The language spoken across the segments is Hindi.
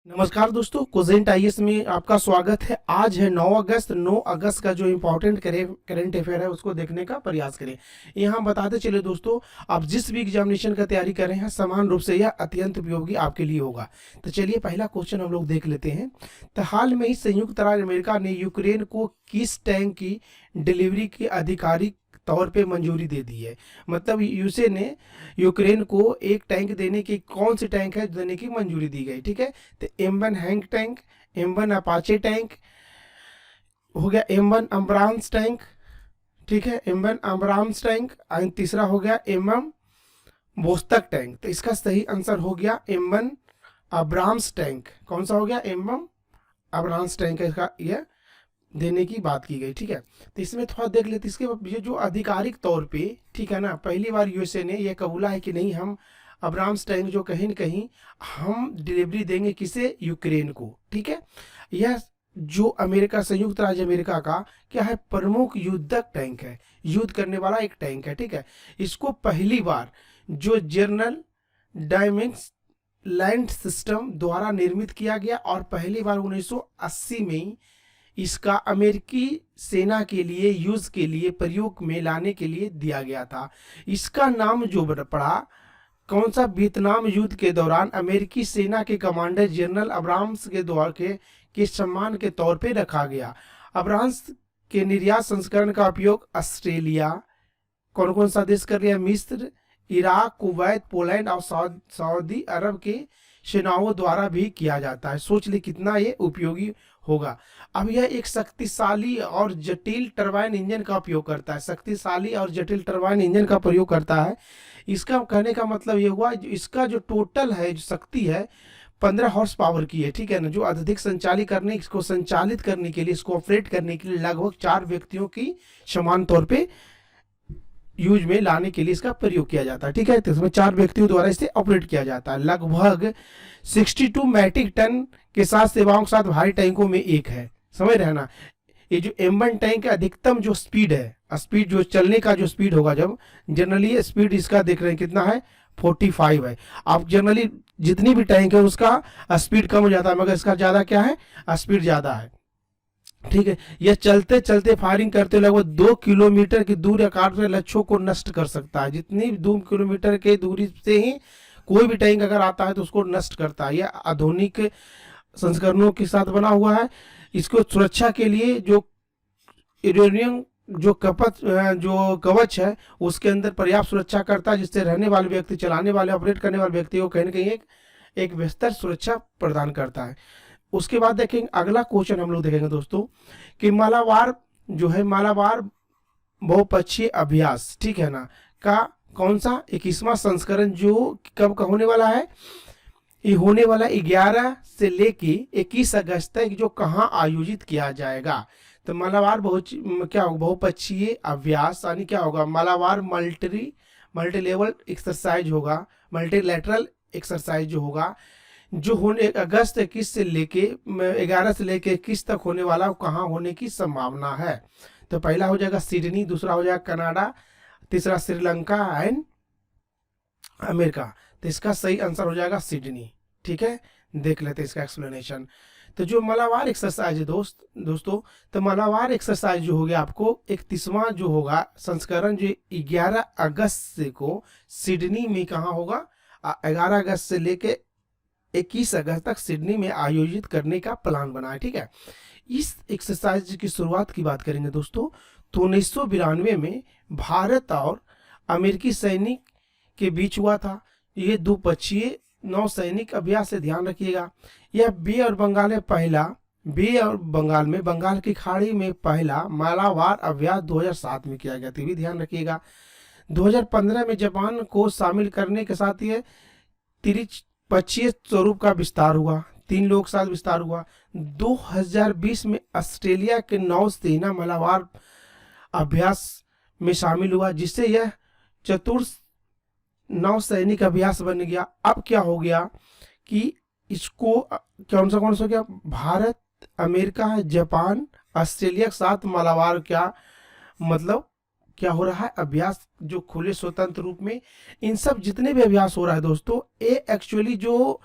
नमस्कार दोस्तों, कोजेंट आईएएस में आपका स्वागत है। आज है 9 अगस्त का जो इम्पोर्टेंट करंट अफेयर है उसको देखने का प्रयास करें। यहाँ बताते चले दोस्तों, आप जिस भी एग्जामिनेशन का तैयारी कर रहे हैं समान रूप से यह अत्यंत उपयोगी आपके लिए होगा। तो चलिए पहला क्वेश्चन हम लोग देख लेते हैं। तो हाल में ही संयुक्त राज्य अमेरिका ने यूक्रेन को किस टैंक की डिलीवरी की आधिकारिक तौर पे मंजूरी दे दी है? मतलब यूएसए ने यूक्रेन को एक टैंक देने की, कौन सी टैंक है देने की मंजूरी दी गई, ठीक है। तो M1 hang tank, M1 Apache tank हो गया, M1 अम्ब्राम्स टैंक, ठीक है, M1 अम्ब्राम्स टैंक, और तीसरा हो गया M1 बोस्तक टैंक। तो इसका सही आंसर हो गया M1 अब्राम्स टैंक। कौन सा हो गया? M1 अब्राम्स टैंक है इसका, यह देने की बात की गई, ठीक है। तो इसमें थोड़ा देख लेते इसके ये जो आधिकारिक तौर पे, ठीक है ना, पहली बार यूएसए ने यह कबूला है कि नहीं, हम अब्राम्स टैंक जो कहीं न कहीं हम डिलीवरी देंगे किसे? यूक्रेन को, ठीक है। यह जो अमेरिका, संयुक्त राज्य अमेरिका का क्या है, प्रमुख युद्धक टैंक है, युद्ध करने वाला एक टैंक है, ठीक है। इसको पहली बार जो जनरल डायमंड्स लैंड सिस्टम द्वारा निर्मित किया गया और पहली बार 1980 में इसका अमेरिकी सेना के लिए यूज के लिए प्रयोग में लाने के लिए दिया गया था। इसका नाम जो पड़ा कौन सा? वियतनाम युद्ध के दौरान अमेरिकी सेना के कमांडर जनरल अब्राम्स के द्वारा के सम्मान के तौर पे रखा गया। अब्राम्स के निर्यात संस्करण का उपयोग ऑस्ट्रेलिया, कौन कौन सा देश कर रहा है? मिस्र, इराक, कुवैत, पोलैंड और सऊदी अरब के सेनाओं द्वारा भी किया जाता है। सोच ले कितना ये उपयोगी होगा। अब यह एक शक्तिशाली और जटिल टरबाइन इंजन का उपयोग करता है, शक्तिशाली और जटिल टरबाइन इंजन का प्रयोग करता है। इसका कहने का मतलब ये हुआ, इसका जो टोटल है, जो शक्ति है 15 हॉर्स पावर की है, ठीक है ना, जो अत्यधिक संचालित करने, इसको संचालित करने के लिए, इसको ऑपरेट करने के लिए लगभग 4 व्यक्तियों की समान तौर पे यूज में लाने के लिए इसका प्रयोग किया जाता है, ठीक है। तो इसमें 4 व्यक्तियों द्वारा इसे ऑपरेट किया जाता है। लगभग 62 मैट्रिक टन के साथ सेवाओं के साथ भारी टैंकों में एक है, समझ रहे ना। ये जो M1 टैंक का अधिकतम जो स्पीड है, स्पीड जो चलने का जो स्पीड होगा, जब जनरली स्पीड इसका देख रहे हैं कितना है, 45 है। आप जनरली जितनी भी टैंक है उसका स्पीड कम हो जाता है, मगर इसका ज्यादा क्या है, स्पीड ज्यादा है, ठीक है। यह चलते चलते फायरिंग करते लगभग 2 किलोमीटर की दूर आकार में लक्ष्यों को नष्ट कर सकता है। जितनी 2 किलोमीटर की दूरी से ही कोई भी टैंक अगर आता है तो उसको नष्ट करता है। यह आधुनिक संस्करणों के साथ बना हुआ है। इसको सुरक्षा के लिए जो यूरेनियम जो कवच है उसके अंदर पर्याप्त सुरक्षा करता है, जिससे रहने वाले व्यक्ति, चलाने वाले, ऑपरेट करने वाले व्यक्ति को कहीं ना कहीं एक बेहतर सुरक्षा प्रदान करता है। उसके बाद देखेंगे अगला क्वेश्चन हम लोग देखेंगे दोस्तों कि मालाबार जो है, मालाबार बहुपक्षीय अभ्यास, ठीक है ना, का कौन सा 21वां संस्करण जो कब का होने वाला है? ये होने वाला 11 से लेके 21 अगस्त तक, जो कहाँ आयोजित किया जाएगा? तो मालाबार क्या होगा? बहुपक्षीय अभ्यास यानी क्या होगा? मालाबार मल्टी लेवल एक्सरसाइज होगा, मल्टीलेटरल एक्सरसाइज जो होगा, जो होने अगस्त 21 से लेके 11 से लेके 21 तक होने वाला, कहाँ होने की संभावना है? तो पहला हो जाएगा सिडनी, दूसरा हो जाएगा कनाडा, तीसरा श्रीलंका एंड अमेरिका। तो इसका सही आंसर हो जाएगा सिडनी, ठीक है। देख लेते हैं इसका एक्सप्लेनेशन। तो जो मालाबार एक्सरसाइज है दोस्तों, तो मालाबार एक्सरसाइज जो हो गया आपको 31वां जो होगा संस्करण, जो 11 अगस्त से को सिडनी में कहाँ होगा? 11 अगस्त से लेके 21 अगस्त तक सिडनी में आयोजित करने का प्लान बना है, ठीक है। इस एक्सरसाइज की शुरुआत की बात करेंगे दोस्तों, तो 1992 में भारत और अमेरिकी सैनिक के बीच हुआ था। ये द्विपक्षीय नौसैनिक अभ्यास से ध्यान रखिएगा। यह बे और बंगाल में पहला, बे और बंगाल में, बंगाल की खाड़ी में पहला मालाबार अभ्यास 2007 में किया गया था, भी ध्यान रखिएगा। 2015 में जापान को शामिल करने के साथ ये त्रिपक्षीय स्वरूप का विस्तार हुआ, 3 लोग साथ विस्तार हुआ। 2020 में ऑस्ट्रेलिया के नौसेना मालाबार अभ्यास में शामिल हुआ, जिससे यह चतुर्थ नौसैनिक अभ्यास बन गया। अब क्या हो गया कि इसको कौन सा हो गया? भारत, अमेरिका, जापान, ऑस्ट्रेलिया के साथ मालाबार क्या मतलब क्या हो रहा है? अभ्यास जो खुले स्वतंत्र रूप में, इन सब जितने भी अभ्यास हो रहा है दोस्तों, ये एक्चुअली जो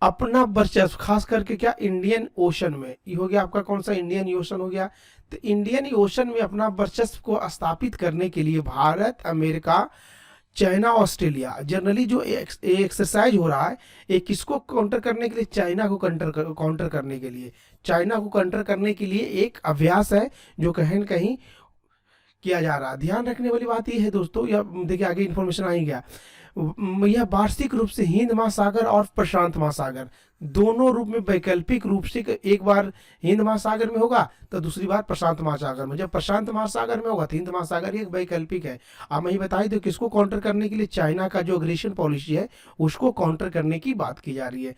अपना वर्चस्व खास करके क्या इंडियन ओशन में, ये हो गया आपका कौन सा, इंडियन ओशन हो गया। तो इंडियन ओशन में अपना वर्चस्व को स्थापित करने के लिए Bharat, America, China, Australia, generally जो एक्सरसाइज हो रहा है ये किसको काउंटर करने के लिए, चाइना को काउंटर करने के लिए, चाइना को काउंटर करने के लिए एक अभ्यास है जो कहीं न कहीं किया जा रहा है। ध्यान रखने वाली बात यह है दोस्तों, यह देखिए आगे इन्फॉर्मेशन आई गया, यह वार्षिक रूप से हिंद महासागर और प्रशांत महासागर दोनों रूप में वैकल्पिक रूप से, एक बार हिंद महासागर में होगा तो दूसरी बार प्रशांत महासागर में, जब प्रशांत महासागर में होगा तो हिंद महासागर एक वैकल्पिक है। अब मैं बताई दो किसको काउंटर करने के लिए, चाइना का जो अग्रेशन पॉलिसी है उसको काउंटर करने की बात की जा रही है।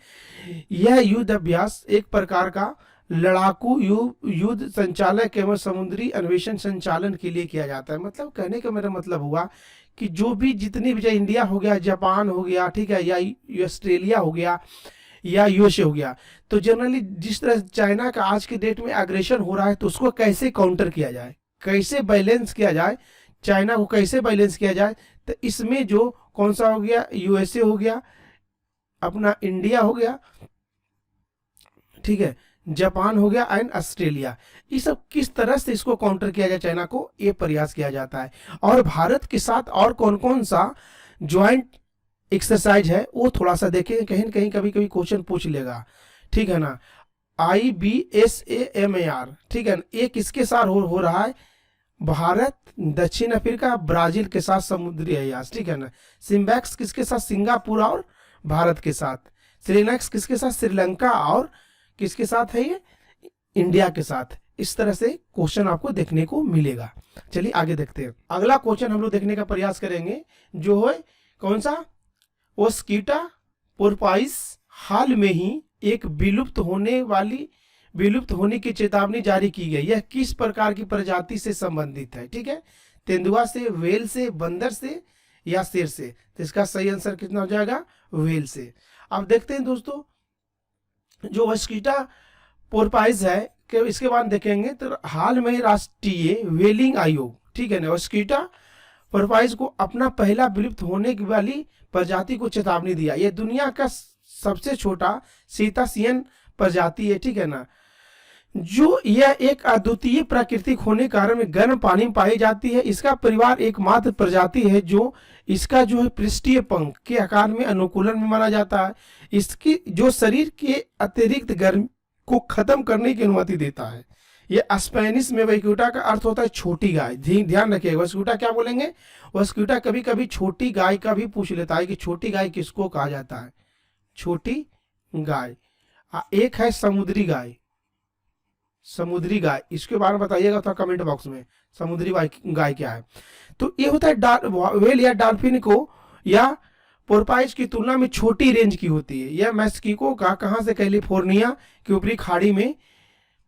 यह युद्ध अभ्यास एक प्रकार का लड़ाकू युद्ध संचालक एवं समुद्री अन्वेषण संचालन के लिए किया जाता है। मतलब कहने का मेरा मतलब हुआ कि जो भी जितनी भी, इंडिया हो गया, जापान हो गया, ठीक है, या ऑस्ट्रेलिया हो गया या यूएसए हो गया, तो जनरली जिस तरह चाइना का आज के डेट में एग्रेशन हो रहा है तो उसको कैसे काउंटर किया जाए, कैसे बैलेंस किया जाए, चाइना को कैसे बैलेंस किया जाए, तो इसमें जो कौन सा हो गया, यूएसए हो गया, अपना इंडिया हो गया, ठीक है, जापान हो गया एंड ऑस्ट्रेलिया, ये सब किस तरह से इसको काउंटर किया जाए चाइना को, ये प्रयास किया जाता है। और भारत के साथ और कौन कौन सा ज्वाइंट एक्सरसाइज है वो थोड़ा सा देखें, कहीं न कहीं कभी कभी क्वेश्चन पूछ लेगा, ठीक है ना। IBSAMAR, ठीक है ना, ये किसके साथ हो रहा है, भारत, दक्षिण अफ्रीका, ब्राजील के साथ समुद्री अयास, ठीक है ना। सिम्बैक्स किसके साथ, सिंगापुर और भारत के साथ। श्रीलैक्स किसके साथ, श्रीलंका और किसके साथ है ये, इंडिया के साथ। इस तरह से क्वेश्चन आपको देखने को मिलेगा। चलिए आगे देखते हैं। अगला क्वेश्चन हम लोग देखने का प्रयास करेंगे जो है कौन सा, ओस्कीटा पोर्पाइस हाल में ही एक विलुप्त होने की चेतावनी जारी की गई। यह किस प्रकार की प्रजाति से संबंधित है, ठीक है, तेंदुआ से, वेल से, बंदर से या शेर से। तो इसका सही आंसर कितना हो जाएगा, वेल से। अब देखते हैं दोस्तों जो ओस्कीटा पोर्पाइस है कि इसके बाद देखेंगे तो हाल में राष्ट्रीय वेलिंग आयोग, ठीक है ना, ओस्कीटा पोर्पाइस को अपना पहला विलुप्त होने वाली प्रजाति को चेतावनी दिया। यह दुनिया का सबसे छोटा सीतासियन प्रजाति है, ठीक है ना, जो यह एक अद्वितीय प्राकृतिक होने कारण गर्म पानी में पाई जाती है। इसका परिवार एकमात्र प्रजाति है जो इसका जो है पृष्ठीय पंख के आकार में अनुकूलन में माना जाता है। इसकी जो शरीर के अतिरिक्त गर्म को खत्म करने की अनुमति देता है। ये स्पेनिश में वस्क्यूटा का अर्थ होता है छोटी गाय। ध्यान रखिएगा, वस्क्यूटा क्या बोलेंगे, वस्क्यूटा कभी कभी छोटी गाय का भी पूछ लेता है कि छोटी गाय किसको कहा जाता है, छोटी गाय। एक है समुद्री गाय, समुद्री गाय, इसके बारे में बताइएगा तो कमेंट बॉक्स में, समुद्री गाय क्या है। तो ये होता है व्हेल या डॉल्फिन को या पोर्पाइस की तुलना में छोटी रेंज की होती है। यह मैक्सिको का कहाँ से, कैलिफोर्निया के ऊपरी खाड़ी में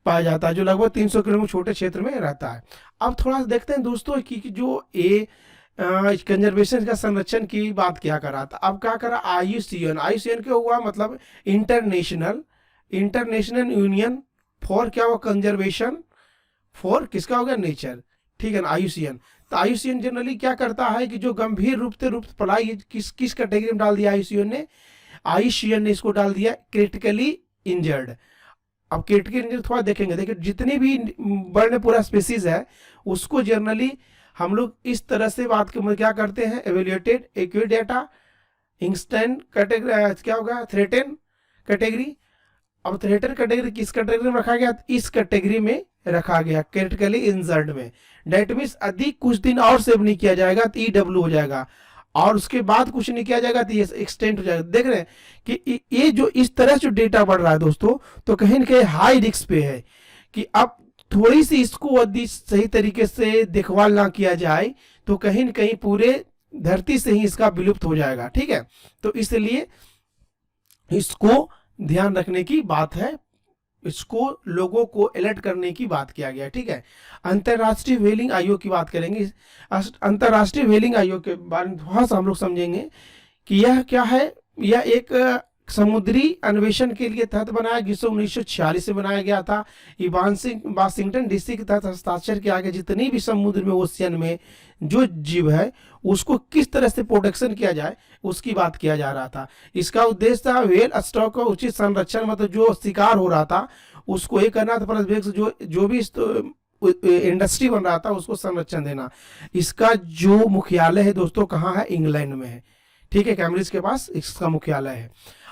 पाया जाता है, जो लगभग 300 किलोमीटर छोटे क्षेत्र में रहता है। अब थोड़ा सा देखते हैं दोस्तों कि जो ये कंजर्वेशन का संरक्षण की बात क्या कर रहा था। अब क्या करा, IUCN, IUCN क्या हुआ, मतलब इंटरनेशनल यूनियन फॉर क्या हुआ, कंजर्वेशन फॉर किसका हो गया, नेचर, ठीक है ना, IUCN। तो IUCN जनरली क्या करता है कि जो गंभीर रूप से पढ़ाई किस कैटेगरी में डाल दिया IUCN ने इसको डाल दिया क्रिटिकली इंजर्ड। अब क्रिटिकल इंजर्ड थोड़ा देखेंगे, देखिए जितनी भी वर्ण पूरा स्पीसीज है उसको जनरली हम लोग इस तरह से बात के क्या करते हैं, evaluated, accurate data, instant category, क्या होगा, थ्रेटन कैटेगरी। अब थ्रेटन कैटेगरी किस कैटेगरी में रखा गया, इस कैटेगरी में रखा गया, क्रिटिकली इंजर्ड में। डेट मीन्स अधिक कुछ दिन और सेव नहीं किया जाएगा तो EW हो जाएगा, और उसके बाद कुछ नहीं किया जाएगा तो ये एक्सटेंड हो जाएगा। देख रहे हैं कि ये जो इस तरह से डेटा बढ़ रहा है दोस्तों, तो कहीं ना कहीं हाई रिस्क पे है कि अब थोड़ी सी इसको यदि सही तरीके से देखभाल ना किया जाए तो कहीं ना कहीं पूरे धरती से ही इसका विलुप्त हो जाएगा, ठीक है। तो इसलिए इसको ध्यान रखने की बात है, इसको लोगों को अलर्ट करने की बात किया गया, ठीक है। अंतर्राष्ट्रीय व्हेलिंग आयोग की बात करेंगे। अंतर्राष्ट्रीय व्हेलिंग आयोग के बारे में थोड़ा सा हम लोग समझेंगे कि यह क्या है। यह एक समुद्री अन्वेषण के लिए तहत बनाया, जिसे 1946 में बनाया गया था। ये वाशिंगटन डीसी के तहत हस्ताक्षर किया गया। जितनी भी समुद्र में, ओशियन में जो जीव है उसको किस तरह से प्रोटेक्शन किया जाए उसकी बात किया जा रहा था। इसका उद्देश्य था व्हेल स्टॉक का उचित संरक्षण, मतलब जो शिकार हो रहा था उसको ये करना था, प्लस जो भी इंडस्ट्री बन रहा था उसको संरक्षण देना। इसका जो मुख्यालय है दोस्तों कहाँ है, इंग्लैंड में है। ठीक है, कैम्ब्रिज के पास इसका मुख्यालय है।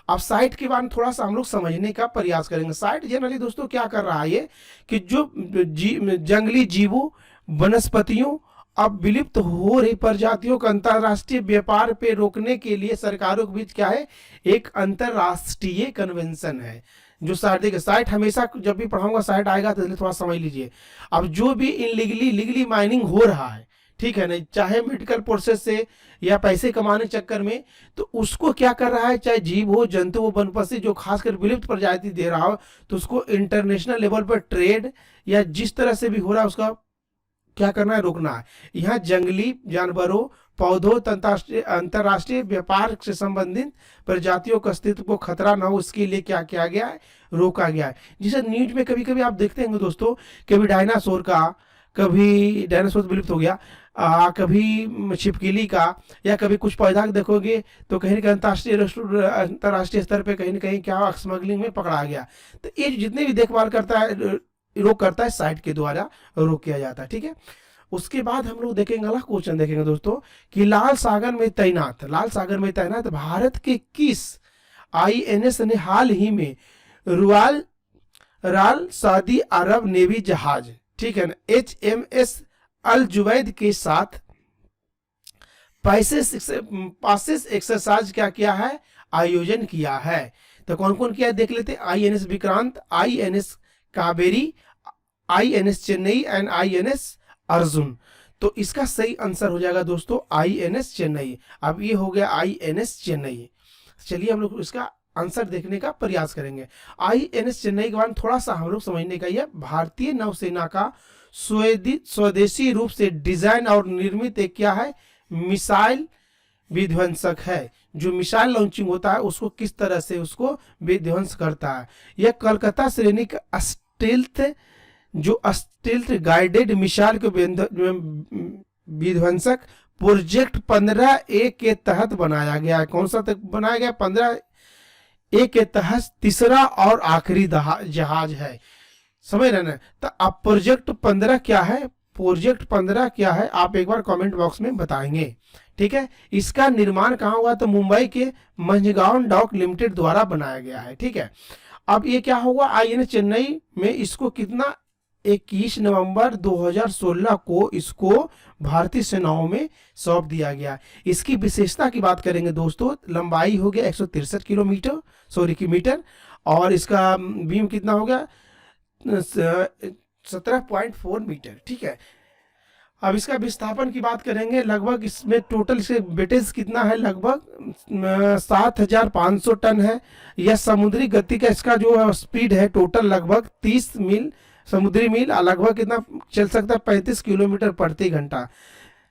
अब साइट के बारे में थोड़ा सा हम लोग समझने का प्रयास करेंगे। साइट जनरली दोस्तों क्या कर रहा है, ये कि जो जंगली जीवों, वनस्पतियों, अब विलुप्त हो रही प्रजातियों का अंतरराष्ट्रीय व्यापार पे रोकने के लिए सरकारों के बीच क्या है, एक अंतरराष्ट्रीय कन्वेंशन है। जो साइट, देखिए साइट हमेशा जब भी पढ़ाऊंगा साइट आएगा तो थोड़ा समझ लीजिए। अब जो भी लीगली माइनिंग हो रहा है, ठीक है ना, चाहे मेडिकल प्रोसेस से या पैसे कमाने चक्कर में, तो उसको क्या कर रहा है, चाहे जीव हो, जंतु हो, वनस्पति जो खासकर विलुप्त प्रजाति दे रहा हो, तो उसको इंटरनेशनल लेवल पर ट्रेड या जिस तरह से भी हो रहा है उसका क्या करना है, रोकना है। यहाँ जंगली जानवरों, पौधों, अंतरराष्ट्रीय व्यापार से संबंधित प्रजातियों के अस्तित्व को खतरा न हो इसके लिए क्या किया गया है, रोका गया है। जिसे न्यूज में कभी कभी आप देखते होंगे दोस्तों, कभी डायनासोर विलुप्त हो गया, कभी छिपकली का, या कभी कुछ पौधा देखोगे तो कहीं ना कहीं अंतरराष्ट्रीय स्तर पे कहीं ना कहीं क्या स्मगलिंग में पकड़ा गया। तो ये जितने भी देखभाल करता है, रोक करता है, साइट के द्वारा रोक किया जाता है। ठीक है, उसके बाद हम लोग देखेंगे, अगला क्वेश्चन देखेंगे दोस्तों कि लाल सागर में तैनात भारत के किस आईएनएस ने हाल ही में रॉयल सऊदी अरब नेवी जहाज, ठीक है ना, HMS अल जुवैद के साथ पासिस एक्सरसाइज क्या किया है, आयोजन किया है। तो कौन कौन किया देख लेते, INS Vikrant, INS Kaveri, INS Chennai and INS Arjun. तो इसका सही आंसर हो जाएगा दोस्तों INS चेन्नई। अब ये हो गया INS चेन्नई। चलिए हम लोग इसका आंसर देखने का प्रयास करेंगे। INS चेन्नई के बारे में थोड़ा सा हम लोग समझने का, यह भारतीय नौसेना का स्वदेशी रूप से डिजाइन और निर्मित एक क्या है, मिसाइल विध्वंसक है। जो मिसाइल लॉन्चिंग होता है उसको किस तरह से उसको विध्वंस करता है। यह कलकत्ता श्रेणी का स्टील्थ गाइडेड मिसाइल के विध्वंसक प्रोजेक्ट 15A के तहत बनाया गया है। कौन सा तक बनाया गया, 15A के तहत तीसरा और आखिरी जहाज है। समझ रहे ना। तो अब प्रोजेक्ट 15 क्या है, आप एक बार कमेंट बॉक्स में बताएंगे। ठीक है, इसका निर्माण कहाँ हुआ, तो मुंबई के मंझगांव डॉक लिमिटेड द्वारा बनाया गया है। ठीक है, अब ये क्या होगा, INS चेन्नई में इसको कितना 21 नवंबर 2016 को इसको भारतीय सेनाओं में सौंप दिया गया। इसकी विशेषता की बात करेंगे दोस्तों, लंबाई हो गया 163 मीटर, और इसका बीम कितना हो गया 17.4 मीटर। ठीक है, अब इसका विस्थापन की बात करेंगे, लगभग इसमें टोटल इसके वेटेज कितना है, लगभग 7500 टन है। यह समुद्री गति का इसका जो स्पीड है टोटल लगभग 30 मील समुद्री मील, लगभग कितना चल सकता है 35 किलोमीटर प्रति घंटा।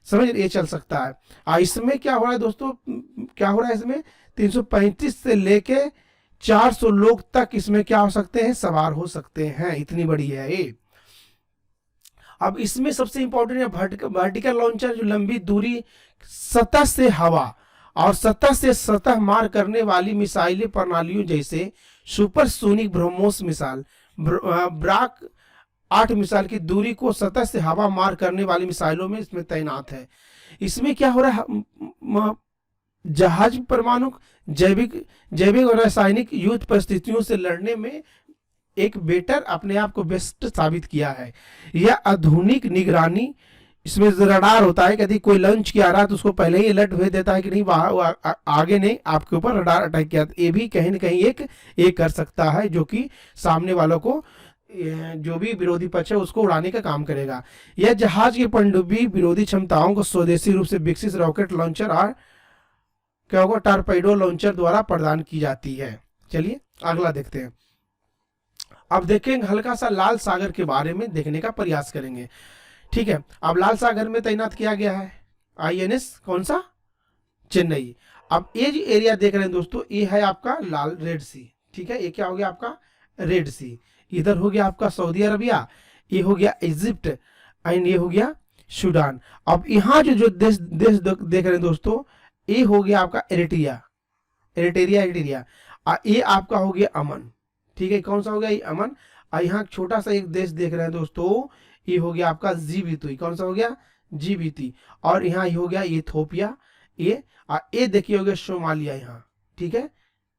समझ ये चल सकता है। इसमें क्या हो रहा है दोस्तों, इसमें 335 से लेके 400 लोग तक इसमें क्या हो सकते हैं, सवार हो सकते हैं। इतनी बड़ी है ये। अब इसमें सबसे इंपॉर्टेंट है वर्टिकल लॉन्चर, जो लंबी दूरी सतह से हवा और सतह से सतह मार करने वाली मिसाइलें प्रणालियों जैसे supersonic BrahMos missile, Barack 8 missile की दूरी को सतह से हवा मार करने वाली मिसाइलों में इसमें तैनात है। इसमें क्या हो रहा है, जहाज परमाणु, जैविक और रासायनिक युद्ध परिस्थितियों से लड़ने में एक बेटर अपने आप को बेस्ट साबित किया है। यह आधुनिक निगरानी, इसमें रडार होता है, यदि कोई लॉन्च किया रहा है तो उसको पहले ही अलर्ट भेज देता है कि नहीं आगे नहीं, आपके ऊपर रडार अटैक किया। ये भी कहीं ना कहीं एक कर सकता है, जो कि सामने वालों को, जो भी विरोधी पक्ष है उसको उड़ाने का काम करेगा। यह जहाज की पनडुब्बी विरोधी क्षमताओं को स्वदेशी रूप से विकसित रॉकेट लॉन्चर और क्या होगा टॉरपेडो लॉन्चर द्वारा प्रदान की जाती है। चलिए अगला देखते हैं। अब देखेंगे हल्का सा लाल सागर के बारे में देखने का प्रयास करेंगे। ठीक है, अब लाल सागर में तैनात किया गया है INS कौन सा, चेन्नई। अब ये जो एरिया देख रहे हैं दोस्तों, ये है आपका लाल रेड सी, ठीक है, ये क्या हो गया आपका रेड सी। इधर हो गया आपका सऊदी अरबिया, ये हो गया इजिप्ट एंड ये हो गया सूडान। अब यहाँ जो जो देश देश देख रहे हैं दोस्तों, ये हो गया आपका एरिट्रिया, एरिट्रिया ये आपका हो गया अमन, ठीक है, कौन सा हो गया ये अमन। और यहाँ छोटा सा एक देश देख रहे हैं दोस्तों, ये हो गया आपका जीबीती, कौन सा हो गया जीबीती। और यहाँ ये हो गया इथोपिया, ये देखिए हो गया सोमालिया यहाँ, ठीक है,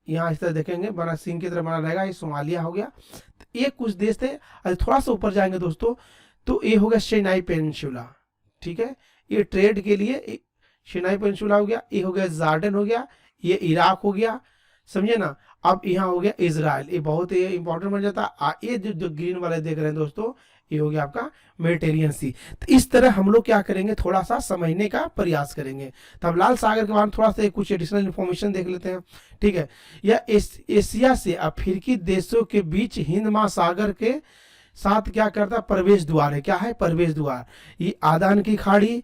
यहाँ इस तरह देखेंगे बना सिंह की तरह बना रहेगा, ये सोमालिया हो गया। तो ये कुछ देश थे। थोड़ा सा ऊपर जाएंगे दोस्तों तो ये हो गया सिनाई पेनिनसुला, ठीक है, ये ट्रेड के लिए सिनाई पेनिनसुला हो गया। ये हो गया जॉर्डन हो गया, ये इराक हो गया, समझे ना। अब यहाँ हो गया इजराइल, ये बहुत ही इंपॉर्टेंट बन जाता है। ये जो ग्रीन वाले देख रहे हैं दोस्तों, ये हो गया आपका मेडिटेरियन सी। तो इस तरह हम लोग क्या करेंगे, थोड़ा सा समझने का प्रयास करेंगे। तब लाल सागर के बारे में थोड़ा सा कुछ एडिशनल इन्फॉर्मेशन देख लेते हैं, ठीक है। यह एशिया से अफ्रीकी देशों के बीच हिंद महासागर के साथ क्या करता है, प्रवेश द्वार है। क्या है, प्रवेश द्वार। ये आदान की खाड़ी,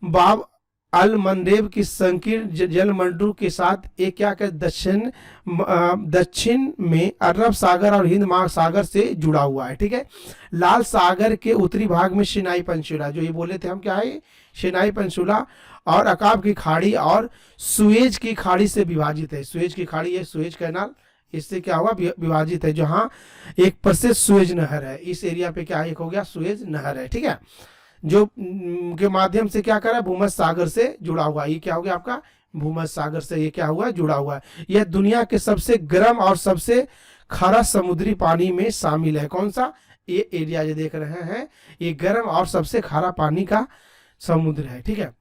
बाब अल मंदेब की संकीर्ण जल मंडल के साथ एक क्या कर दक्षिण में अरब सागर और हिंद महासागर से जुड़ा हुआ है, ठीक है। लाल सागर के उत्तरी भाग में सिनाई पेनिनसुला, जो ये बोले थे हम, क्या है सिनाई पेनिनसुला, और अकाब की खाड़ी और सुएज की खाड़ी से विभाजित है। सुएज की खाड़ी है, सुएज कैनाल, इससे क्या हुआ विभाजित है। जहां एक प्रसिद्ध सुएज नहर है, इस एरिया पे क्या एक हो गया सुएज नहर है, ठीक है, जो के माध्यम से क्या करा भूमध्य सागर से जुड़ा हुआ। ये क्या हो गया आपका भूमध्य सागर से ये क्या हुआ जुड़ा हुआ है। यह दुनिया के सबसे गर्म और सबसे खारा समुद्री पानी में शामिल है। कौन सा, ये एरिया जो देख रहे हैं ये गर्म और सबसे खारा पानी का समुद्र है, ठीक है।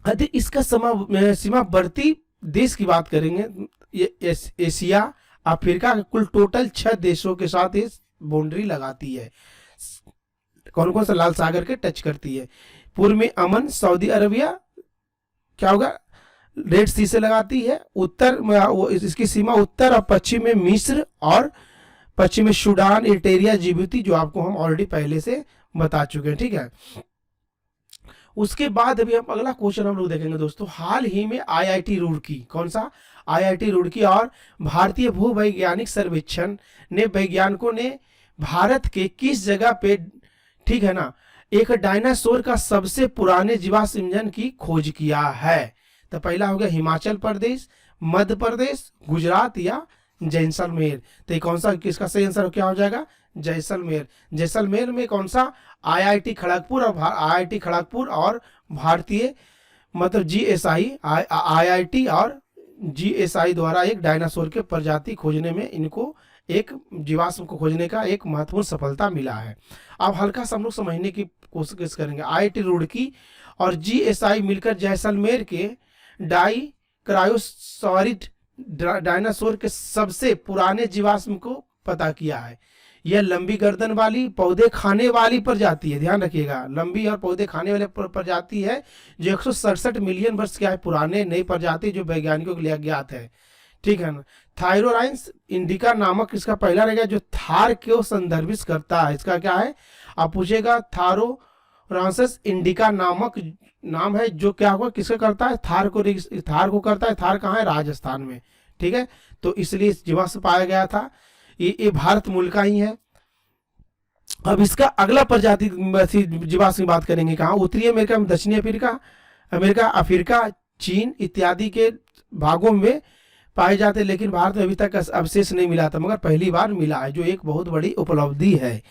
यदि इसका सीमावर्ती देश की बात करेंगे, ये एशिया अफ्रीका के कुल टोटल 6 देशों के साथ ये बाउंड्री लगाती है। कौन कौन सा, लाल सागर के टच करती है। पूर्व में अमन सऊदी अरबिया क्या होगा रेड सी से लगाती है। उत्तर में इसकी सीमा उत्तर और पश्चिम में मिस्र और पश्चिम में सूडान, इरिट्रिया, जिबूती, जो आपको हम ऑलरेडी पहले से बता चुके हैं, ठीक है। उसके बाद अभी हम अगला क्वेश्चन हम लोग देखेंगे दोस्तों। हाल ही में आईआईटी रुड़की, कौन सा आईआईटी रुड़की और भारतीय भूवैज्ञानिक सर्वेक्षण ने वैज्ञानिकों ने भारत के किस जगह पे, ठीक है ना, एक डायनासोर का सबसे पुराने जीवाश्म ईंधन की खोज किया है। तो पहला हो गया हिमाचल प्रदेश, मध्य प्रदेश, गुजरात या जैसलमेर। तो कौन सा, किसका सही आंसर क्या हो जाएगा, जैसलमेर। जैसलमेर में कौन सा, आईआईटी खड़गपुर और भारतीय मतलब जीएसआई, आईआईटी और जीएसआई द्वारा एक डायनासोर के प्रजाति खोजने में इनको एक जीवाश्म को खोजने का एक महत्वपूर्ण सफलता मिला है। अब हल्का सा हम लोग समझने की कोशिश करेंगे। आईआईटी रुड़की और जीएसआई मिलकर जैसलमेर के क्रायोसॉरिड डायनासोर के सबसे पुराने जीवाश्म को पता किया है। यह लंबी गर्दन वाली पौधे खाने वाली प्रजाति है, ध्यान रखिएगा, लंबी और पौधे खाने वाले प्रजाति है जो 167 मिलियन वर्ष क्या है पुराने, नई प्रजाति जो वैज्ञानिकों के लिए अज्ञात है, ठीक है ना। थायरोराइन्स इंडिका नामक इसका पहला रहेगा जो थार को संदर्भित करता है। इसका क्या है, आप पूछेगा, थायरोराइन्स इंडिका नामक नाम है जो क्या हुआ किसका करता है, थार को करता है। थार कहाँ है, राजस्थान में, ठीक है। तो इसलिए इस जीवाश्म पाया गया था। ये भारत मूल का ही है। अब इसका अगला प्रजाति जीवाश्म की बात करेंगे कहाँ, उत्तरी अमेरिका में, दक्षिणी अफ्रीका, चीन इत्यादि के भागों में पाए जाते, लेकिन भारत में अभी तक अवशेष नहीं मिला था, मगर पहली बार मिला है, जो एक बहुत बड़ी उपलब्धि है।